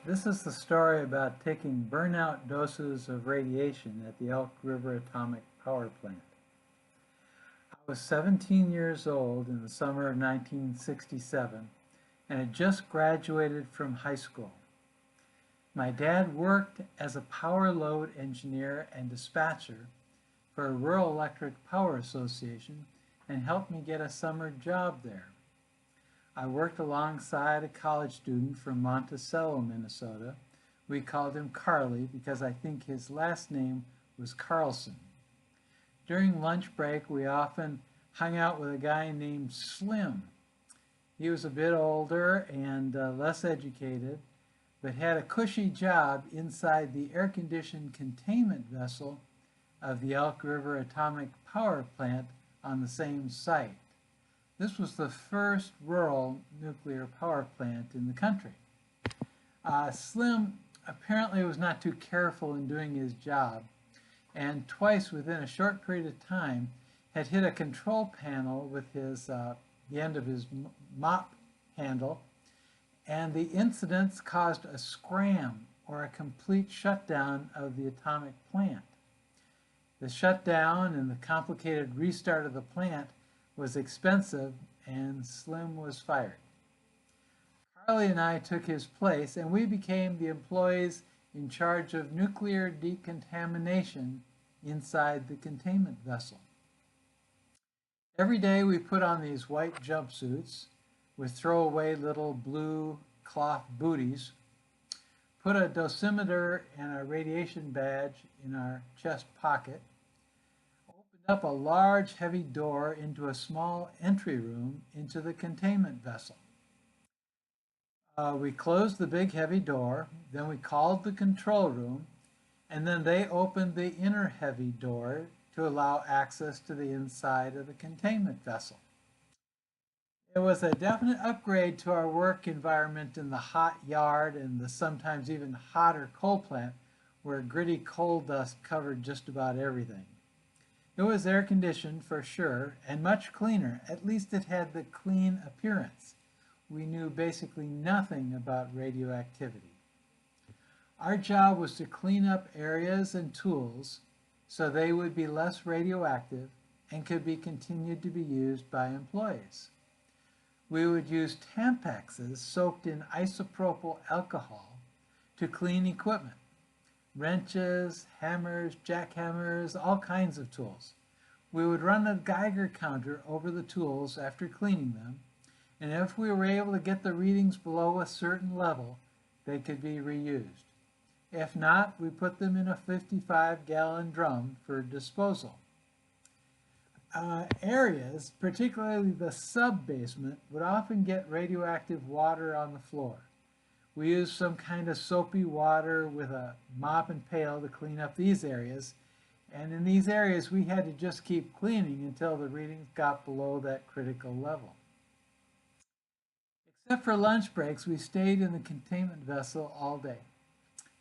This is the story about taking burnout doses of radiation at the Elk River Atomic Power Plant. I was 17 years old in the summer of 1967 and had just graduated from high school. My dad worked as a power load engineer and dispatcher for a Rural Electric Power Association and helped me get a summer job there. I worked alongside a college student from Monticello, Minnesota. We called him Carly because I think his last name was Carlson. During lunch break, we often hung out with a guy named Slim. He was a bit older and less educated, but had a cushy job inside the air-conditioned containment vessel of the Elk River Atomic Power Plant on the same site. This was the first rural nuclear power plant in the country. Slim apparently was not too careful in doing his job, and twice within a short period of time had hit a control panel with the end of his mop handle, and the incidents caused a scram or a complete shutdown of the atomic plant. The shutdown and the complicated restart of the plant was expensive, and Slim was fired. Carly and I took his place, and we became the employees in charge of nuclear decontamination inside the containment vessel. Every day we put on these white jumpsuits with throwaway little blue cloth booties, put a dosimeter and a radiation badge in our chest pocket, up a large heavy door into a small entry room into the containment vessel. We closed the big heavy door, then we called the control room, and then they opened the inner heavy door to allow access to the inside of the containment vessel. It was a definite upgrade to our work environment in the hot yard and the sometimes even hotter coal plant where gritty coal dust covered just about everything. It was air conditioned for sure, and much cleaner. At least it had the clean appearance. We knew basically nothing about radioactivity. Our job was to clean up areas and tools so they would be less radioactive and could be continued to be used by employees. We would use Tampexes soaked in isopropyl alcohol to clean equipment. Wrenches, hammers, jackhammers, all kinds of tools. We would run a Geiger counter over the tools after cleaning them, and if we were able to get the readings below a certain level, they could be reused. If not, we put them in a 55-gallon drum for disposal. Areas, particularly the sub-basement, would often get radioactive water on the floor. We used some kind of soapy water with a mop and pail to clean up these areas, and in these areas we had to just keep cleaning until the readings got below that critical level. Except for lunch breaks, we stayed in the containment vessel all day.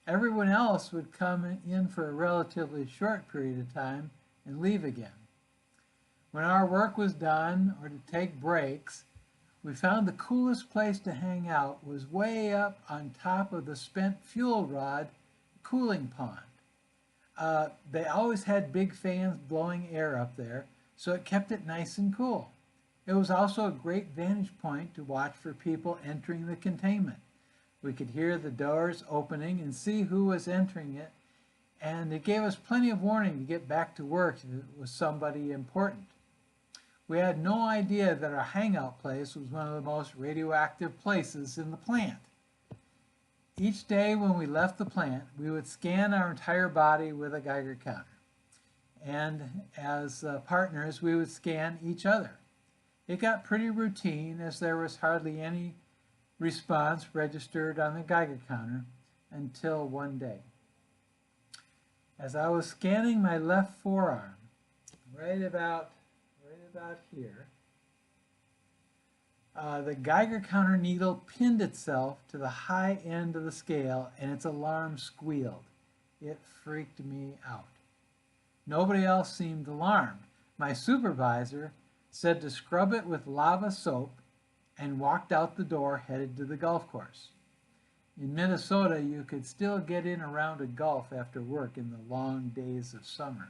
Everyone else would come in for a relatively short period of time and leave again. When our work was done or to take breaks, we found the coolest place to hang out was way up on top of the spent fuel rod cooling pond. They always had big fans blowing air up there, so it kept it nice and cool. It was also a great vantage point to watch for people entering the containment. We could hear the doors opening and see who was entering it, and it gave us plenty of warning to get back to work if it was somebody important. We had no idea that our hangout place was one of the most radioactive places in the plant. Each day when we left the plant, we would scan our entire body with a Geiger counter. And as partners, we would scan each other. It got pretty routine as there was hardly any response registered on the Geiger counter until one day. As I was scanning my left forearm, right about here, the Geiger counter needle pinned itself to the high end of the scale and its alarm squealed. It freaked me out. Nobody else seemed alarmed. My supervisor said to scrub it with lava soap and walked out the door headed to the golf course. In Minnesota, you could still get in around a Gulf after work in the long days of summer.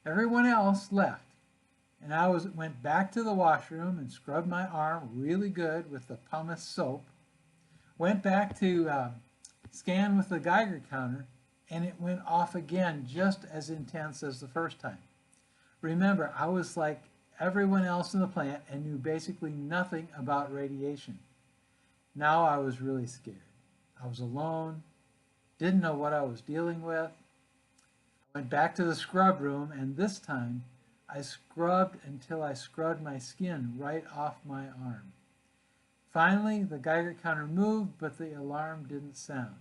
Everyone else left, and I went back to the washroom and scrubbed my arm really good with the pumice soap. Went back to scan with the Geiger counter, and it went off again just as intense as the first time. Remember, I was like everyone else in the plant and knew basically nothing about radiation. Now I was really scared. I was alone, didn't know what I was dealing with. I went back to the scrub room, and this time I scrubbed until I scrubbed my skin right off my arm. Finally, the Geiger counter moved, but the alarm didn't sound.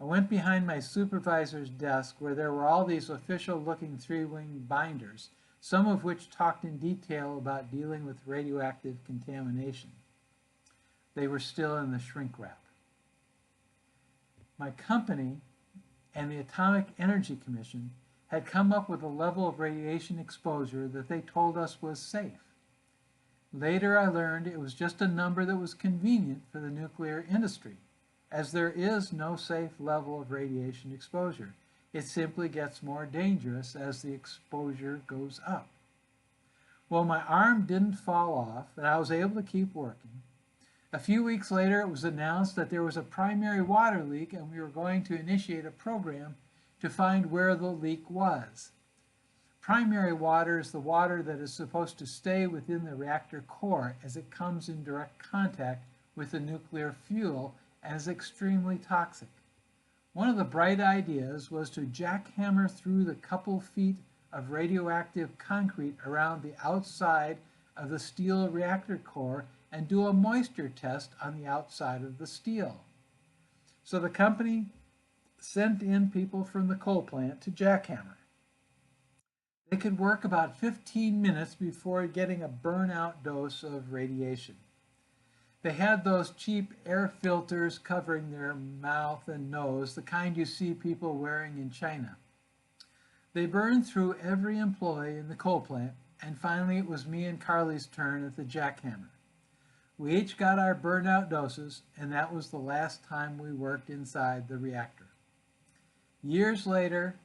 I went behind my supervisor's desk where there were all these official-looking three-wing binders, some of which talked in detail about dealing with radioactive contamination. They were still in the shrink wrap. My company and the Atomic Energy Commission had come up with a level of radiation exposure that they told us was safe. Later I learned it was just a number that was convenient for the nuclear industry, as there is no safe level of radiation exposure. It simply gets more dangerous as the exposure goes up. Well, my arm didn't fall off, and I was able to keep working. A few weeks later, it was announced that there was a primary water leak, and we were going to initiate a program to find where the leak was. Primary water is the water that is supposed to stay within the reactor core as it comes in direct contact with the nuclear fuel and is extremely toxic. One of the bright ideas was to jackhammer through the couple feet of radioactive concrete around the outside of the steel reactor core and do a moisture test on the outside of the steel. So the company sent in people from the coal plant to jackhammer. They could work about 15 minutes before getting a burnout dose of radiation. They had those cheap air filters covering their mouth and nose, the kind you see people wearing in China. They burned through every employee in the coal plant, and finally it was me and Carly's turn at the jackhammer. We each got our burnout doses, and that was the last time we worked inside the reactor. Years later,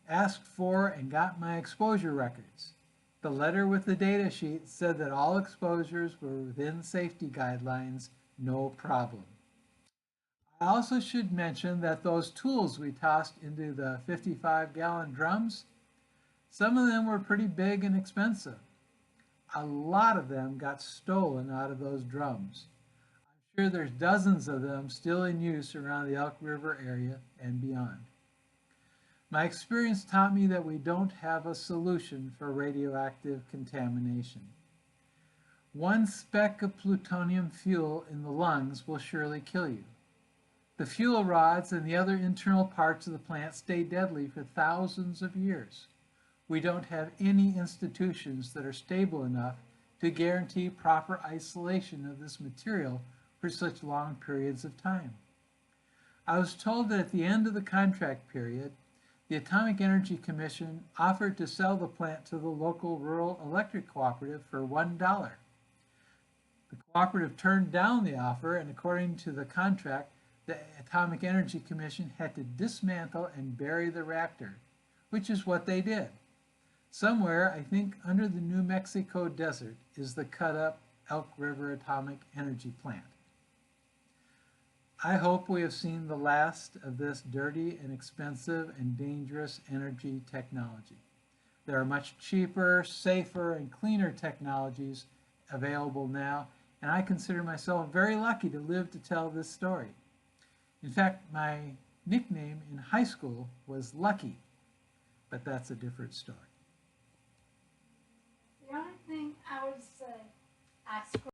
asked for and got my exposure records. The letter with the data sheet said that all exposures were within safety guidelines, no problem. I also should mention that those tools we tossed into the 55-gallon drums, some of them were pretty big and expensive. A lot of them got stolen out of those drums. I'm sure there's dozens of them still in use around the Elk River area and beyond. My experience taught me that we don't have a solution for radioactive contamination. One speck of plutonium fuel in the lungs will surely kill you. The fuel rods and the other internal parts of the plant stay deadly for thousands of years. We don't have any institutions that are stable enough to guarantee proper isolation of this material for such long periods of time. I was told that at the end of the contract period, the Atomic Energy Commission offered to sell the plant to the local rural electric cooperative for $1. The cooperative turned down the offer, and according to the contract, the Atomic Energy Commission had to dismantle and bury the reactor, which is what they did. Somewhere, I think under the New Mexico desert, is the cut-up Elk River Atomic Energy Plant. I hope we have seen the last of this dirty and expensive and dangerous energy technology. There are much cheaper, safer, and cleaner technologies available now, and I consider myself very lucky to live to tell this story. In fact, my nickname in high school was Lucky, but that's a different story. The only thing I would say, I